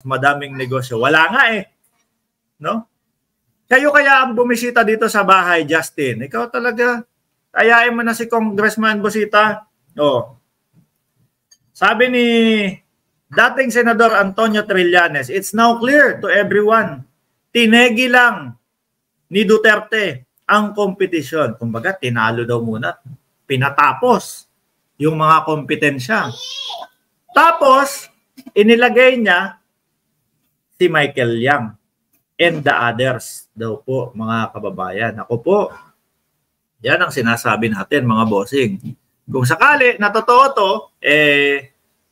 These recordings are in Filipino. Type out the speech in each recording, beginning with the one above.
madaming negosyo. Wala nga eh. No? Kayo kaya ang bumisita dito sa bahay, Justin. Ikaw talaga, ayain mo na si Congressman Busita. Oh. Sabi ni dating Senador Antonio Trillanes, it's now clear to everyone, tinegi lang ni Duterte ang kompetisyon. Kumbaga, tinalo daw muna. Pinatapos yung mga kompetensya. Tapos, inilagay niya si Michael Yang and the others daw po, mga kababayan. Ako po, yan ang sinasabi natin, mga bossing. Kung sakali na totoo to,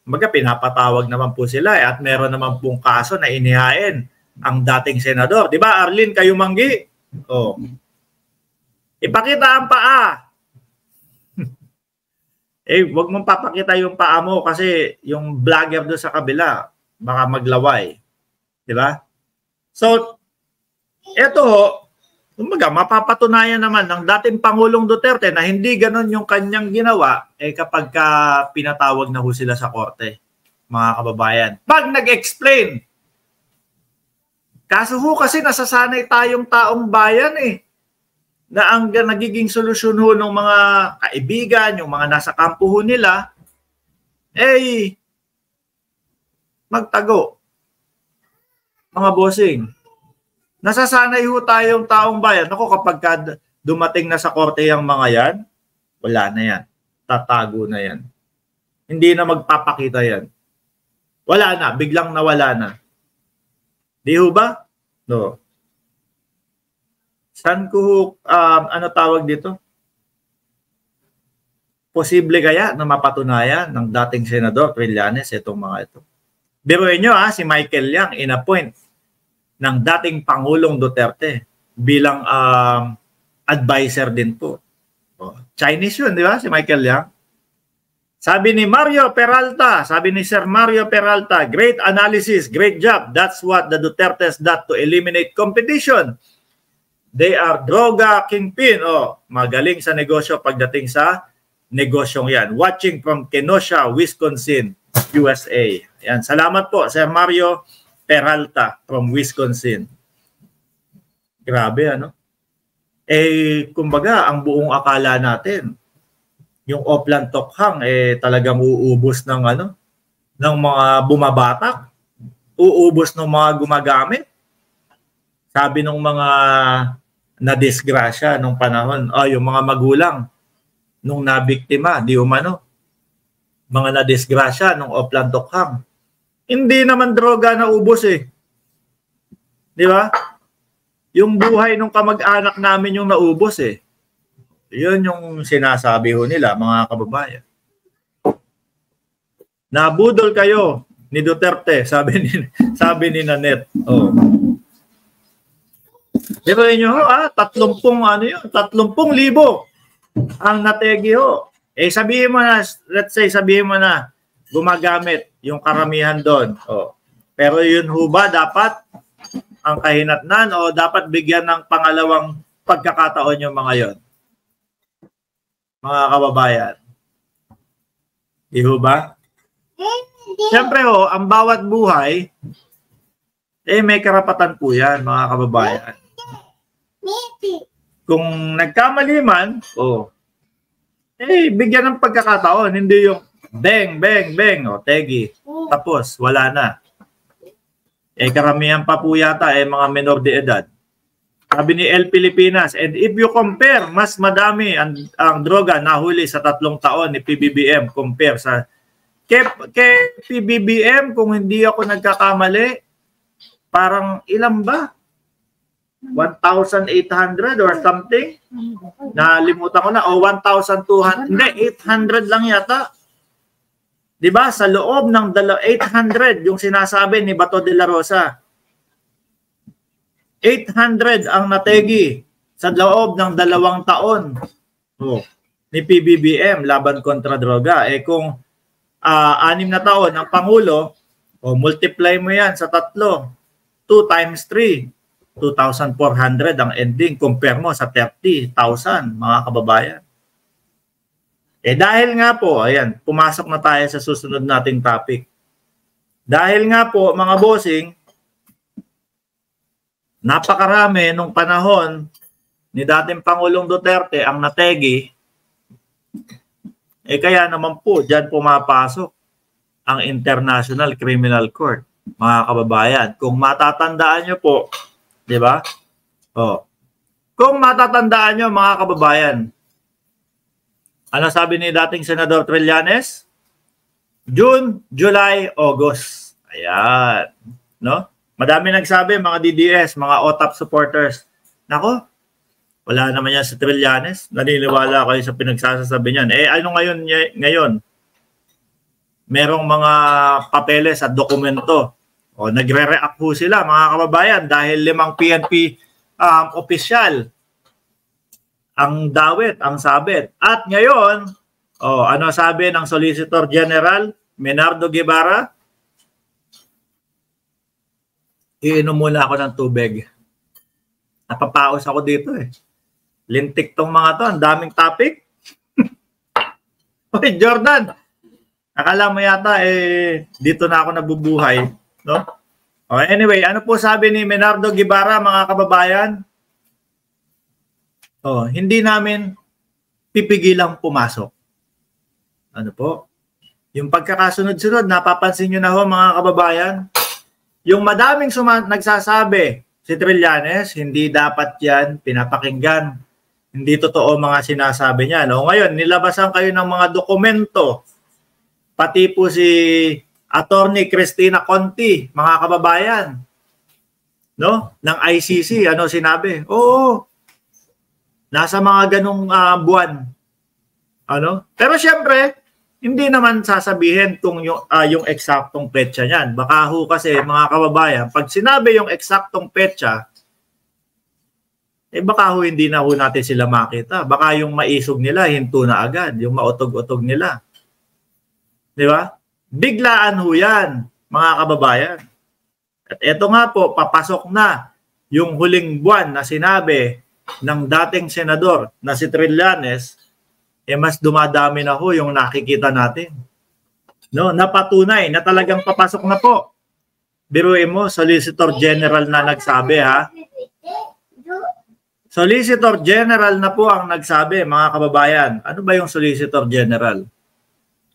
pinapatawag naman po sila at meron naman pong kaso na inihain ang dating senador. Di ba, Arlene, kayo manggi? Oh. Ipakita ang paa. Wag mong papakita yung paa mo kasi yung vlogger doon sa kabila baka maglaway. Di ba? So, eto ho, kumbaga, mapapatunayan naman ng dating Pangulong Duterte na hindi ganon yung kanyang ginawa kapag pinatawag na ho sila sa korte, mga kababayan. Pag nag-explain, kaso ho kasi nasasanay tayong taong bayan na ang nagiging solusyon ho ng mga kaibigan, yung mga nasa kampo ho nila, magtago. Mga bossing. Nasasanay ho tayong taong bayan. Ako, kapag dumating na sa korte yung mga yan, wala na yan. Tatago na yan. Hindi na magpapakita yan. Wala na. Biglang nawala na. Di ho ba? No. Saan ko, ano tawag dito? Posible kaya na mapatunayan ng dating Senador Trillanes itong mga ito? Biruin nyo si Michael Yang in-appoint ng dating Pangulong Duterte bilang advisor din po. Chinese yun, di ba? Si Michael Yang. Sabi ni Mario Peralta, sabi ni Sir Mario Peralta, great analysis, great job. That's what the Dutertes did to eliminate competition. They are droga kingpin. Magaling sa negosyo pagdating sa negosyong yan. Watching from Kenosha, Wisconsin, USA. Yan. Salamat po, Sir Mario Peralta from Wisconsin. Grabe, ano? Kumbaga, ang buong akala natin, yung Oplan Tokhang, talagang uubos ng ng mga bumabatak, uubos ng mga gumagamit. Sabi ng mga na-disgrasya nung panahon, yung mga magulang nung nabiktima, di umano, mga na-disgrasya nung Oplan Tokhang. Hindi naman droga na ubos Di ba? Yung buhay ng kamag-anak namin yung naubos Yun yung sinasabi ho nila, mga kababayan. Nabudol kayo ni Duterte, sabi ni Nanette. Pero inyo 30,000 ang nategi ho. Sabihin mo na, let's say sabihin mo na gumagamit yung karamihan doon. Pero yun ho ba dapat ang kahinatnan o dapat bigyan ng pangalawang pagkakataon yung mga yon? Mga kababayan. Di ho ba? Siyempre ang bawat buhay may karapatan po yan, mga kababayan. Kung nagkamali man, bigyan ng pagkakataon, hindi yung bang, bang, bang, tegi. Tapos, wala na. Karamihan pa po yata mga menor de edad. Sabi ni El Pilipinas, and if you compare, mas madami ang droga nahuli sa 3 taon ni PBBM compare sa kay PBBM, kung hindi ako nagkakamali, parang ilan ba? 1,800 or something? Nalimutan ko na. 1,200. Hindi, 800 lang yata. Diba? Sa loob ng 800 yung sinasabi ni Bato de la Rosa. 800 ang nategi sa loob ng 2 taon ni PBBM laban kontra droga. Kung 6 na taon ang Pangulo, multiply mo yan sa 3. 2 times 3. 2,400 ang ending. Compare mo sa 30,000, mga kababayan. Dahil nga po, ayan, pumasok na tayo sa susunod nating topic. Dahil nga po, mga bossing, napakarami nung panahon ni dating Pangulong Duterte ang nategi, kaya naman po, dyan pumapasok ang International Criminal Court, mga kababayan. Kung matatandaan nyo po, di ba? Kung matatandaan nyo, mga kababayan, ano sabi ni dating Senador Trillanes? June, July, August. Ayan. No? Madami nagsabi, mga DDS, mga OTAP supporters. Nako, wala naman yan si Trillanes. Naniniwala kayo sa pinagsasasabi niyan. Ano ngayon? Merong mga papeles at dokumento. Nagre-react po sila, mga kababayan, dahil 5 PNP opisyal ang dawit, ang sabit. At ngayon, ano sabi ng Solicitor General Menardo Guevara? Iinom muna ako ng tubig. Napapaos ako dito eh. Lintik tong mga to, ang daming topic. Oy, Jordan, akala mo yata dito na ako nabubuhay, no? Anyway, ano po sabi ni Menardo Guevara, mga kababayan? Hindi namin pipigilang pumasok. Ano po? Yung pagkakasunod-sunod, napapansin nyo na ho, mga kababayan, yung madaming nagsasabi, si Trillanes, hindi dapat yan pinapakinggan. Hindi totoo mga sinasabi niya. No? Ngayon, nilabasan kayo ng mga dokumento, pati po si Attorney Cristina Conti, mga kababayan, no? Ng ICC, ano sinabi? Oo, nasa mga ganong buwan. Ano? Pero syempre, hindi naman sasabihin yung eksaktong petsa niyan. Baka ho kasi, mga kababayan, pag sinabi yung eksaktong petsa, baka ho hindi na ho natin sila makita. Baka yung maisog nila, hinto na agad. Yung mautog-utog nila. Di ba? Biglaan ho yan, mga kababayan. At eto nga po, papasok na yung huling buwan na sinabi ng dating senador na si Trillanes, mas dumadami na ho yung nakikita natin. No, napatunay na talagang papasok na po. Biruin mo, Solicitor General na nagsabi, ha? Solicitor General na po ang nagsabi, mga kababayan. Ano ba yung Solicitor General?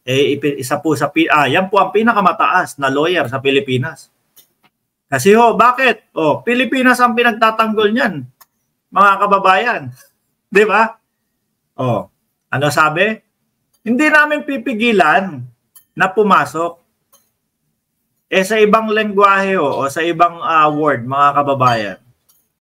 Isa po sa yan po ang pinakamataas na lawyer sa Pilipinas. Kasi bakit? Pilipinas ang pinagtatanggol niyan, mga kababayan. 'Di ba? Ano sabi? Hindi namin pipigilan na pumasok. Sa ibang lengguwahe o sa ibang word, mga kababayan,